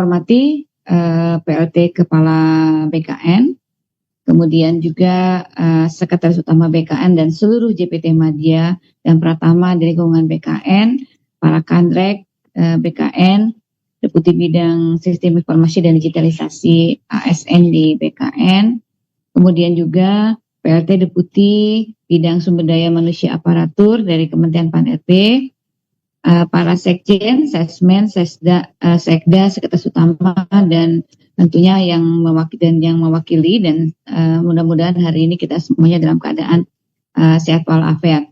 hormati PLT Kepala BKN, kemudian juga Sekretaris Utama BKN dan seluruh JPT Madya dan Pratama di lingkungan BKN, para Kandrek BKN, Deputi Bidang Sistem Informasi dan Digitalisasi ASN di BKN, kemudian juga PLT Deputi Bidang Sumber Daya Manusia Aparatur dari Kementerian PAN-RB, para Sekjen, Sesmen, Sesda, Sekda, Sekretaris Utama, dan tentunya yang mewakili dan mudah-mudahan hari ini kita semuanya dalam keadaan sehat walafiat.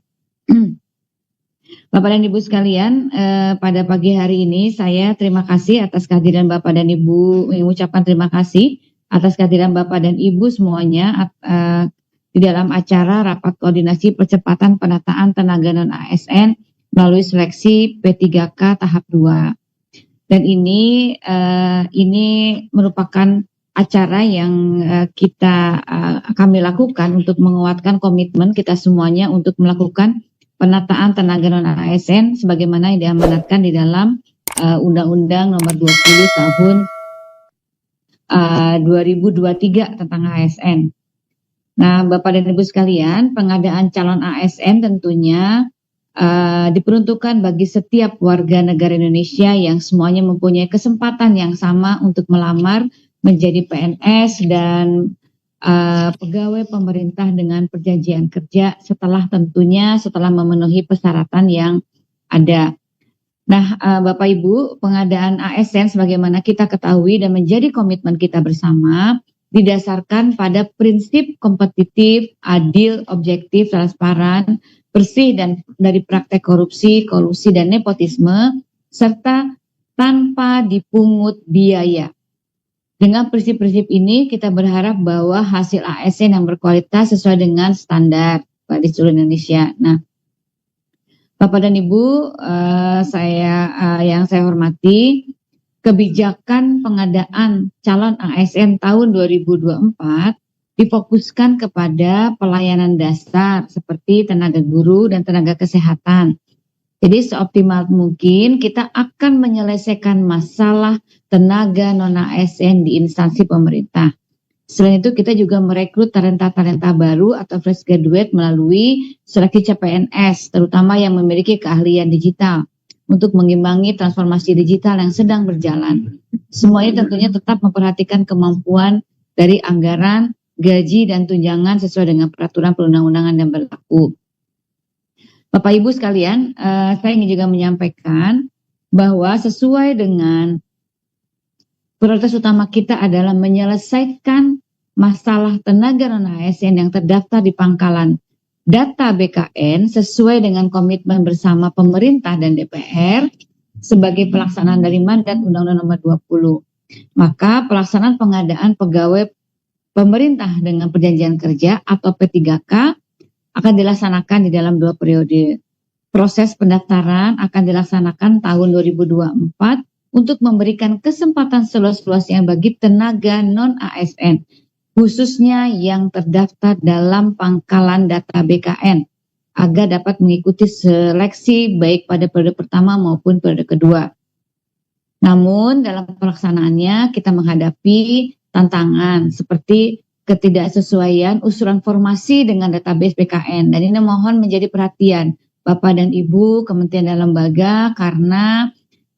Bapak dan Ibu sekalian, pada pagi hari ini saya terima kasih atas kehadiran Bapak dan Ibu, mengucapkan terima kasih atas kehadiran Bapak dan Ibu semuanya di dalam acara rapat koordinasi percepatan penataan tenaga non-ASN melalui seleksi P3K tahap 2. Dan ini merupakan acara yang kami lakukan untuk menguatkan komitmen kita semuanya untuk melakukan penataan tenaga non-ASN sebagaimana yang diamanatkan di dalam Undang-Undang Nomor 20 Tahun 2023 tentang ASN. Nah, Bapak dan Ibu sekalian, pengadaan calon ASN tentunya diperuntukkan bagi setiap warga negara Indonesia yang semuanya mempunyai kesempatan yang sama untuk melamar menjadi PNS dan pegawai pemerintah dengan perjanjian kerja setelah memenuhi persyaratan yang ada. Nah, Bapak Ibu, pengadaan ASN sebagaimana kita ketahui dan menjadi komitmen kita bersama didasarkan pada prinsip kompetitif, adil, objektif, transparan, bersih dan dari praktek korupsi, kolusi dan nepotisme, serta tanpa dipungut biaya. Dengan prinsip-prinsip ini kita berharap bahwa hasil ASN yang berkualitas sesuai dengan standar di seluruh Indonesia. Nah, Bapak dan Ibu, yang saya hormati, kebijakan pengadaan calon ASN tahun 2024 difokuskan kepada pelayanan dasar seperti tenaga guru dan tenaga kesehatan. Jadi seoptimal mungkin kita akan menyelesaikan masalah tenaga non-ASN di instansi pemerintah. Selain itu kita juga merekrut talenta-talenta baru atau fresh graduate melalui seleksi CPNS, terutama yang memiliki keahlian digital untuk mengimbangi transformasi digital yang sedang berjalan. Semuanya tentunya tetap memperhatikan kemampuan dari anggaran, gaji dan tunjangan sesuai dengan peraturan perundang-undangan yang berlaku. Bapak Ibu sekalian, saya ingin juga menyampaikan bahwa sesuai dengan prioritas utama kita adalah menyelesaikan masalah tenaga non-ASN yang terdaftar di pangkalan data BKN sesuai dengan komitmen bersama pemerintah dan DPR sebagai pelaksanaan dari mandat Undang-Undang Nomor 20. Maka pelaksanaan pengadaan pegawai pemerintah dengan perjanjian kerja atau P3K akan dilaksanakan di dalam 2 periode. Proses pendaftaran akan dilaksanakan tahun 2024 untuk memberikan kesempatan seluas-luasnya bagi tenaga non-ASN, khususnya yang terdaftar dalam pangkalan data BKN, agar dapat mengikuti seleksi baik pada periode pertama maupun periode kedua. Namun dalam pelaksanaannya kita menghadapi tantangan seperti ketidaksesuaian usulan formasi dengan database BKN, dan ini mohon menjadi perhatian Bapak dan Ibu, Kementerian dan Lembaga, karena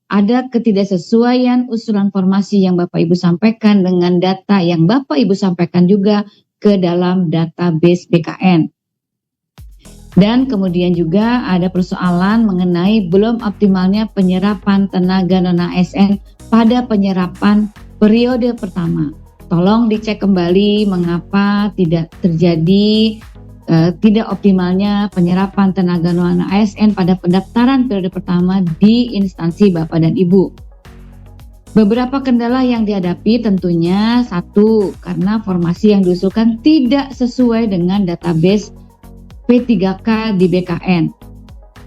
ada ketidaksesuaian usulan formasi yang Bapak Ibu sampaikan dengan data yang Bapak Ibu sampaikan juga ke dalam database BKN. Dan kemudian juga ada persoalan mengenai belum optimalnya penyerapan tenaga non-ASN pada penyerapan periode pertama. Tolong dicek kembali mengapa tidak terjadi tidak optimalnya penyerapan tenaga non-ASN pada pendaftaran periode pertama di instansi Bapak dan Ibu. Beberapa kendala yang dihadapi tentunya satu, karena formasi yang diusulkan tidak sesuai dengan database P3K di BKN.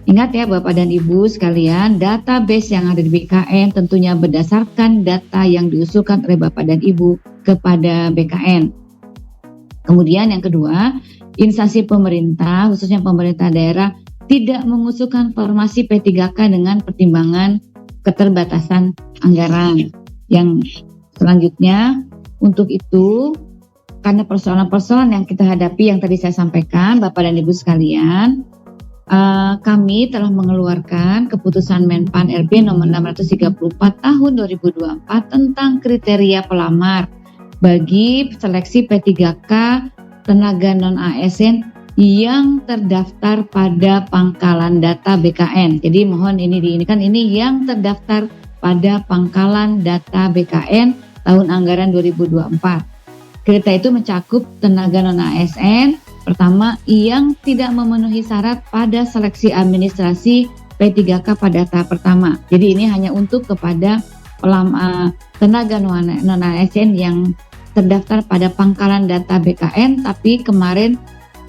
Ingat ya Bapak dan Ibu sekalian, database yang ada di BKN tentunya berdasarkan data yang diusulkan oleh Bapak dan Ibu kepada BKN. Kemudian yang kedua, instansi pemerintah, khususnya pemerintah daerah, tidak mengusulkan formasi P3K dengan pertimbangan keterbatasan anggaran. Yang selanjutnya, untuk itu, karena persoalan-persoalan yang kita hadapi yang tadi saya sampaikan, Bapak dan Ibu sekalian, kami telah mengeluarkan keputusan Menpan RB nomor 634 tahun 2024 tentang kriteria pelamar bagi seleksi P3K tenaga non-ASN yang terdaftar pada pangkalan data BKN. Jadi mohon ini yang terdaftar pada pangkalan data BKN tahun anggaran 2024. Kriteria itu mencakup tenaga non-ASN, pertama, yang tidak memenuhi syarat pada seleksi administrasi P3K pada tahap pertama. Jadi ini hanya untuk kepada tenaga non-ASN yang terdaftar pada pangkalan data BKN, tapi kemarin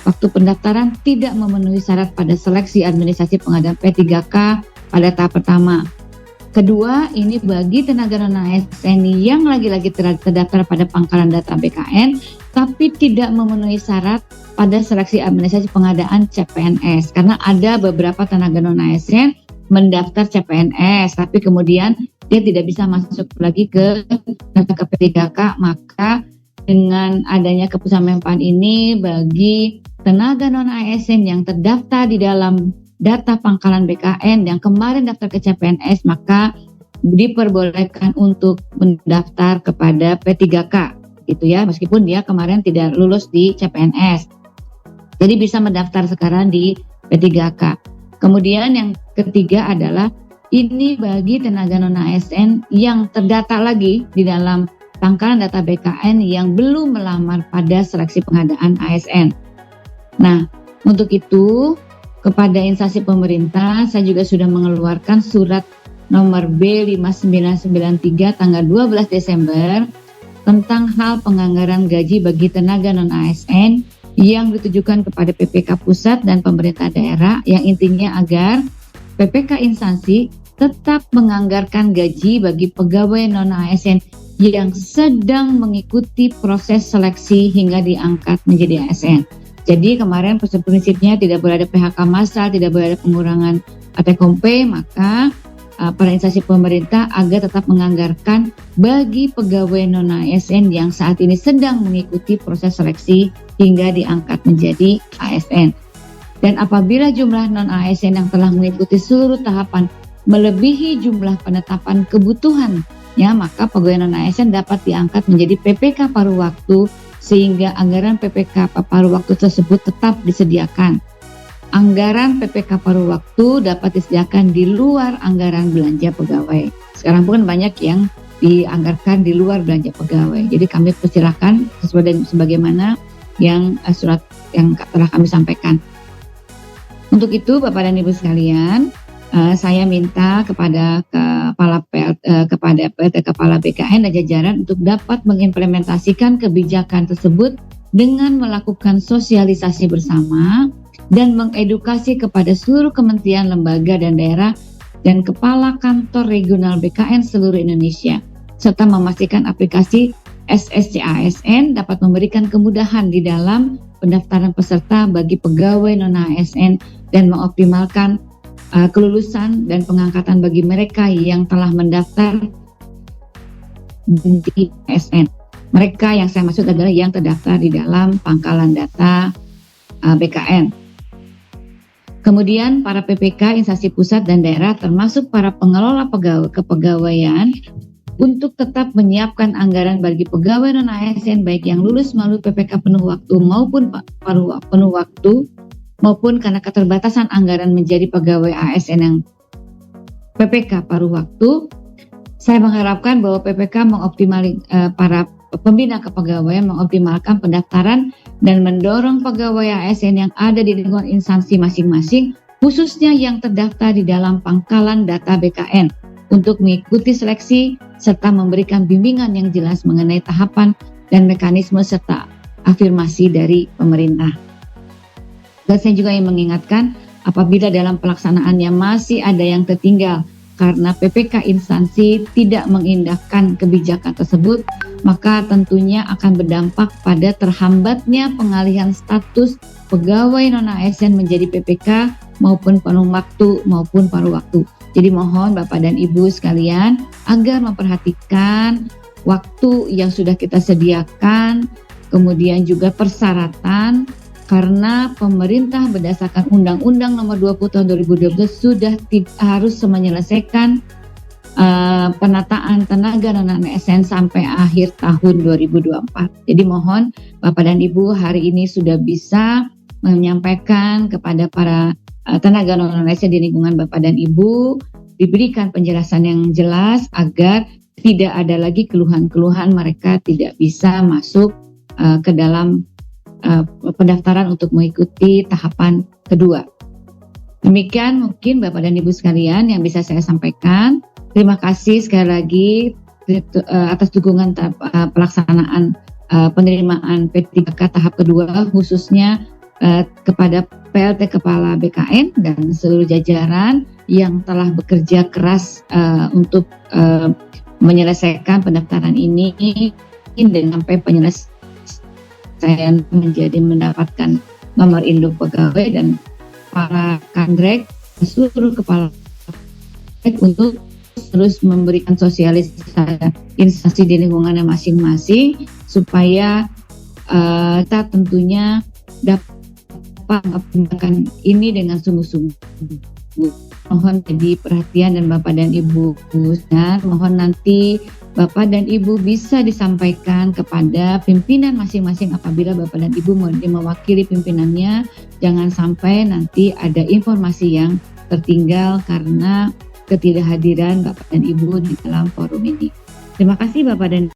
waktu pendaftaran tidak memenuhi syarat pada seleksi administrasi pengadaan P3K pada tahap pertama. Kedua, ini bagi tenaga non-ASN yang lagi-lagi terdaftar pada pangkalan data BKN, tapi tidak memenuhi syarat pada seleksi administrasi pengadaan CPNS. Karena ada beberapa tenaga non-ASN mendaftar CPNS, tapi kemudian dia tidak bisa masuk lagi ke P3K, maka dengan adanya keputusan Menpan ini bagi tenaga non-ASN yang terdaftar di dalam data pangkalan BKN yang kemarin daftar ke CPNS, maka diperbolehkan untuk mendaftar kepada P3K gitu ya, meskipun dia kemarin tidak lulus di CPNS. Jadi bisa mendaftar sekarang di P3K. Kemudian yang ketiga adalah ini bagi tenaga non-ASN yang terdata lagi di dalam pangkalan data BKN yang belum melamar pada seleksi pengadaan ASN. Nah, untuk itu kepada instansi pemerintah, saya juga sudah mengeluarkan surat nomor B5993 tanggal 12 Desember tentang hal penganggaran gaji bagi tenaga non-ASN yang ditujukan kepada PPK pusat dan pemerintah daerah, yang intinya agar PPK instansi tetap menganggarkan gaji bagi pegawai non-ASN yang sedang mengikuti proses seleksi hingga diangkat menjadi ASN. Jadi kemarin prinsipnya tidak boleh ada PHK massal, tidak boleh ada pengurangan take-home, maka para instansi pemerintah agar tetap menganggarkan bagi pegawai non-ASN yang saat ini sedang mengikuti proses seleksi hingga diangkat menjadi ASN. Dan apabila jumlah non-ASN yang telah mengikuti seluruh tahapan melebihi jumlah penetapan kebutuhan, ya, maka pegawai non-ASN dapat diangkat menjadi PPK paruh waktu sehingga anggaran PPK paruh waktu tersebut tetap disediakan. Anggaran PPK paruh waktu dapat disediakan di luar anggaran belanja pegawai. Sekarang pun banyak yang dianggarkan di luar belanja pegawai. Jadi kami persilakan sesuai dengan sebagaimana yang surat yang telah kami sampaikan. Untuk itu, Bapak dan Ibu sekalian, saya minta kepada kepala BKN dan jajaran untuk dapat mengimplementasikan kebijakan tersebut dengan melakukan sosialisasi bersama dan mengedukasi kepada seluruh kementerian, lembaga dan daerah dan kepala kantor regional BKN seluruh Indonesia, serta memastikan aplikasi SSC ASN dapat memberikan kemudahan di dalam pendaftaran peserta bagi pegawai non-ASN dan mengoptimalkan kelulusan dan pengangkatan bagi mereka yang telah mendaftar di ASN. Mereka yang saya maksud adalah yang terdaftar di dalam pangkalan data BKN. Kemudian para PPK instansi pusat dan daerah termasuk para pengelola kepegawaian untuk tetap menyiapkan anggaran bagi pegawai non-ASN baik yang lulus melalui PPK penuh waktu maupun penuh waktu, maupun karena keterbatasan anggaran menjadi pegawai ASN yang PPK paruh waktu. Saya mengharapkan bahwa PPK para pembina kepegawaian mengoptimalkan pendaftaran dan mendorong pegawai ASN yang ada di lingkungan instansi masing-masing, khususnya yang terdaftar di dalam pangkalan data BKN, untuk mengikuti seleksi serta memberikan bimbingan yang jelas mengenai tahapan dan mekanisme serta afirmasi dari pemerintah. Dan saya juga ingin mengingatkan, apabila dalam pelaksanaannya masih ada yang tertinggal karena PPK instansi tidak mengindahkan kebijakan tersebut, maka tentunya akan berdampak pada terhambatnya pengalihan status pegawai non-ASN menjadi PPK maupun penuh waktu maupun paruh waktu. Jadi mohon Bapak dan Ibu sekalian agar memperhatikan waktu yang sudah kita sediakan, kemudian juga persyaratan, karena pemerintah berdasarkan Undang-Undang Nomor 20 Tahun 2012 sudah harus menyelesaikan penataan tenaga non ASN sampai akhir tahun 2024. Jadi mohon Bapak dan Ibu hari ini sudah bisa menyampaikan kepada para tenaga non ASN di lingkungan Bapak dan Ibu, diberikan penjelasan yang jelas agar tidak ada lagi keluhan-keluhan mereka tidak bisa masuk ke dalam pendaftaran untuk mengikuti tahapan kedua. Demikian mungkin Bapak dan Ibu sekalian yang bisa saya sampaikan. Terima kasih sekali lagi atas dukungan pelaksanaan penerimaan P3K tahap kedua, khususnya kepada PLT Kepala BKN dan seluruh jajaran yang telah bekerja keras untuk menyelesaikan pendaftaran ini dan sampai penyelesaian menjadi mendapatkan nomor induk pegawai, dan para kandrek seluruh kepala untuk terus memberikan sosialisasi instansi di lingkungannya masing-masing supaya kita tentunya dapat menggunakan ini dengan sungguh-sungguh. Mohon jadi perhatian dan Bapak dan Ibu, dan mohon nanti Bapak dan Ibu bisa disampaikan kepada pimpinan masing-masing apabila Bapak dan Ibu mewakili pimpinannya. Jangan sampai nanti ada informasi yang tertinggal karena ketidakhadiran Bapak dan Ibu di dalam forum ini. Terima kasih Bapak dan